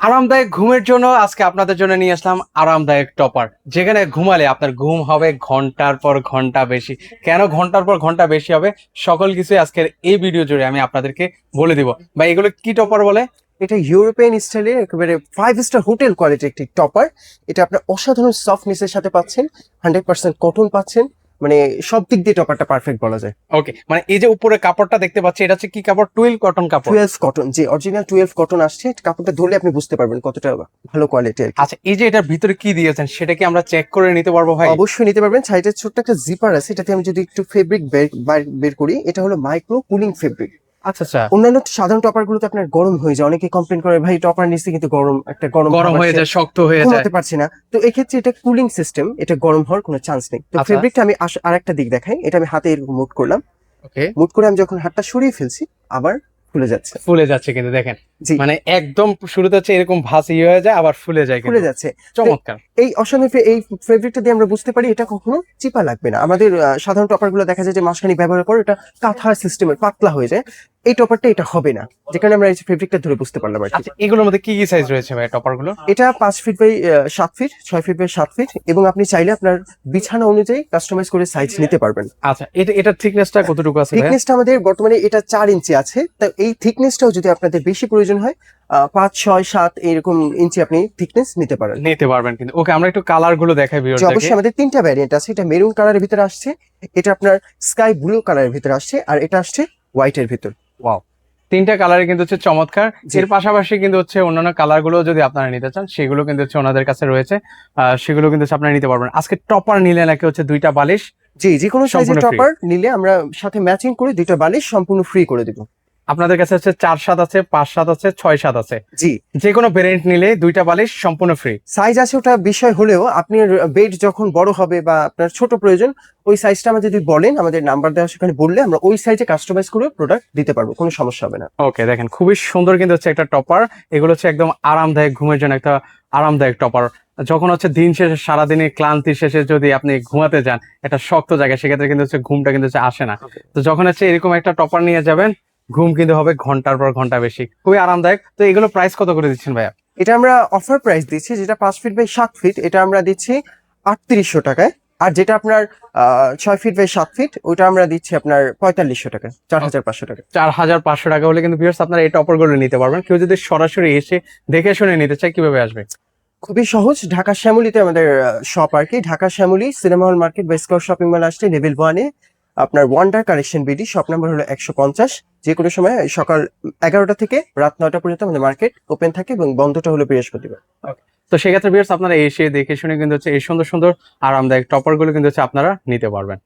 আরামদায়ক ঘুমের জন্য আজকে আপনাদের জন্য নিয়ে আসলাম আরামদায়ক টপার, যেখানে ঘুমালে আপনার ঘুম হবে ঘন্টার পর ঘন্টা বেশি। কেন ঘন্টার পর ঘন্টা বেশি হবে, সকল কিছু আজকের এই ভিডিও জুড়ে আমি আপনাদেরকে বলে দিব। ভাই এগুলো কি টপার বলে? এটা ইউরোপিয়ান স্টাইলের একেবারে 5 স্টার হোটেল কোয়ালিটি একটি টপার। এটা আপনার অসাধারণ সফটনেসের সাথে পাচ্ছেন, 100% কটন পাচ্ছেন। মানে সব দিক দিয়ে টপারটা পারফেক্ট বলা যায়। ওকে, মানে এই যে উপরে কাপড়টা দেখতে পাচ্ছি, এটা হচ্ছে কি কাপড়? টুইল কটন কাপড়। 12 কটন, যে অরিজিনাল 12 কটন আসছে। কাপড়টা ধরলে আপনি বুঝতে পারবেন কতটা ভালো কোয়ালিটি। আচ্ছা, এই যে এটার ভিতরে কি দিয়েছেন সেটা কি আমরা চেক করে নিতে পারবো ভাই? অবশ্যই নিতে পারবেন। সাইডে ছোট্ট একটা জিপার আছে, এটাতে আমি যদি একটু ফেব্রিক বের করি, এটা হলো মাইক্রো কুলিং ফেব্রিক। আচ্ছা আচ্ছা, অন্যান্য সাধারণ টপার গুলোতে আপনার গরম হয়ে যায়, অনেকে কমপ্লেন করে ভাই টপার নিচে কিন্তু গরম গরম হয়ে যায়, শক্ত হয়ে যায়, ঘুমাতে পারছি না। তো এক্ষেত্রে এটা কুলিং সিস্টেম, এটা গরম হওয়ার কোনো চান্স নেই। তো আচ্ছা। ফেব্রিকটা আমি আরেকটা দিক দেখাই। এটা আমি হাতে এরকম মুট করলাম, ওকে, মুট করে আমি যখন হাতটা সরিয়ে ফেলছি আবার খুলে যাচ্ছে। ফুলে যাচ্ছে কিন্তু দেখেন, জি, মানে একদম শুরুতে হচ্ছে এরকম ভাসি হয়ে যায় আবার ফুলে যায়, খুলে কিন্তু যাচ্ছে। চমৎকার। এই অসাধারণ এই ফেব্রিকটা দিয়ে আমরা বুঝতে পারি এটা কখনো চিপা লাগবে না। আমাদের সাধারণ টপার গুলো দেখা যায় যে মাসখানি ব্যবহার পর এটা কাঁথা সিস্টেমের পাতলা হয়ে যায়। এই টপারটা এটা হবে না, যেখানে আমরা এই ফেব্রিকটা ধরে বুঝতে পারলাম আর কি। আচ্ছা, এগুলোর মধ্যে কি কি সাইজ রয়েছে ভাই টপার গুলো? এটা 5 feet by 7 feet, 6 feet by 7 feet, এবং আপনি চাইলে আপনার বিছানা অনুযায়ী কাস্টমাইজ করে সাইজ নিতে পারবেন। আচ্ছা, এটার থিকনেসটা কতটুকু আছে ভাই? থিকনেসটা আমাদের বর্তমানে এটা 4 ইঞ্চি আছে। তো এই থিকনেসটাও যদি আপনাদের বেশি প্রয়োজন হয়, 5, 6, 7 এরকম ইঞ্চি আপনি থিকনেস নিতে পারেন। নিতে পারবেন কিন্তু। ওকে, আমরা একটু কালার গুলো দেখাই যে ভিউয়ারদেরকে। অবশ্যই আমাদের 3টা ভ্যারিয়েন্ট আছে। এটা মেরুন কালারের ভিতরে আসছে, এটা আপনার স্কাই ব্লু কালারের ভিতরে আসছে, আর এটা আসছে হোয়াইটের ভিতর। ওয়াও, তিনটা কালারে কিন্তু হচ্ছে চমৎকার। জি। এর পাশাপাশি কিন্তু হচ্ছে অন্যান্য কালার গুলো যদি আপনারা নিতে চান, সেগুলো কিন্তু হচ্ছে ওনাদের কাছে রয়েছে। সেগুলো কিন্তু হচ্ছে আপনারা নিতে পারবেন। আজকে টপার নিলে নাকি হচ্ছে 2টা বালিশ জি, যে কোনো সাইজের সম্পূর্ণ free। টপার নিলে আমরা সাথে ম্যাচিং করে 2টা বালিশ সম্পূর্ণ ফ্রি করে দিব। আপনাদের কাছে হচ্ছে 4/7 আছে, 5/7 আছে, 6/7 আছে। জি, যে কোনো ভেরিয়েন্ট নিলে 2টা বালিশ সম্পূর্ণ ফ্রি। সাইজ আছে ওটা বিষয় হলেও আপনার বেড যখন বড় হবে বা আপনার ছোট প্রয়োজন, ওই সাইজটা আমাদের যদি বলেন, আমাদের নাম্বার দেওয়া সেখানে বললে আমরা ওই সাইজে কাস্টমাইজ করে প্রোডাক্ট দিতে পারবো, কোনো সমস্যা হবে না। ওকে, দেখেন খুবই সুন্দর কিন্তু হচ্ছে একটা টপার। এগুলো হচ্ছে একদম আরামদায়ক ঘুমের জন্য একটা আরামদায়ক টপার। যখন হচ্ছে দিন শেষে সারাদিনের ক্লান্তি শেষে যদি আপনি ঘুমাতে যান একটা শক্ত জায়গায়, সেক্ষেত্রে কিন্তু হচ্ছে ঘুমটা কিন্তু হচ্ছে আসে না। তো যখন হচ্ছে এরকম একটা টপার নিয়ে যাবেন, ঘুম কিন্তু হবে ঘন্টার পর ঘন্টা বেশি, খুবই আরামদায়ক। তো এগুলো প্রাইস কত করে দিচ্ছেন ভাইয়া? এটা আমরা অফার প্রাইস দিচ্ছি, যেটা 5 ফিট বাই 7 ফিট, এটা আমরা দিচ্ছি 3800 টাকায়। আর যেটা আপনার 6 ফিট বাই 7 ফিট, ওটা আমরা দিচ্ছি আপনার 4500 টাকায়, 4500 টাকা। 4,500 টাকা হলে কিন্তু ভিউয়ার্স আপনারা এই টপার গুলো নিতে পারবেন। কেউ যদি সরাসরি এসে দেখে শুনে নিতে চায়, কিভাবে আসবে? খুবই সহজ, ঢাকা শ্যামলীতে আমাদের শপ আর কি। Dhaka Shyamoli cinema hall market বা স্কয়ার শপিং মল আসছে লেভেল 1-এ আপনার wonder collection BD, shop number হলো 150। যে কোনো সময় সকাল 11টা থেকে রাত 9টা পর্যন্ত আমাদের মার্কেট ওপেন থাকে, এবং বন্ধটা হলো বৃহস্পতিবার। তো সেক্ষেত্রে ভিউয়ার্স আপনারা এসে দেখে শুনে কিন্তু হচ্ছে এই সুন্দর সুন্দর আরামদায়ক টপার গুলো কিন্তু হচ্ছে আপনারা নিতে পারবেন।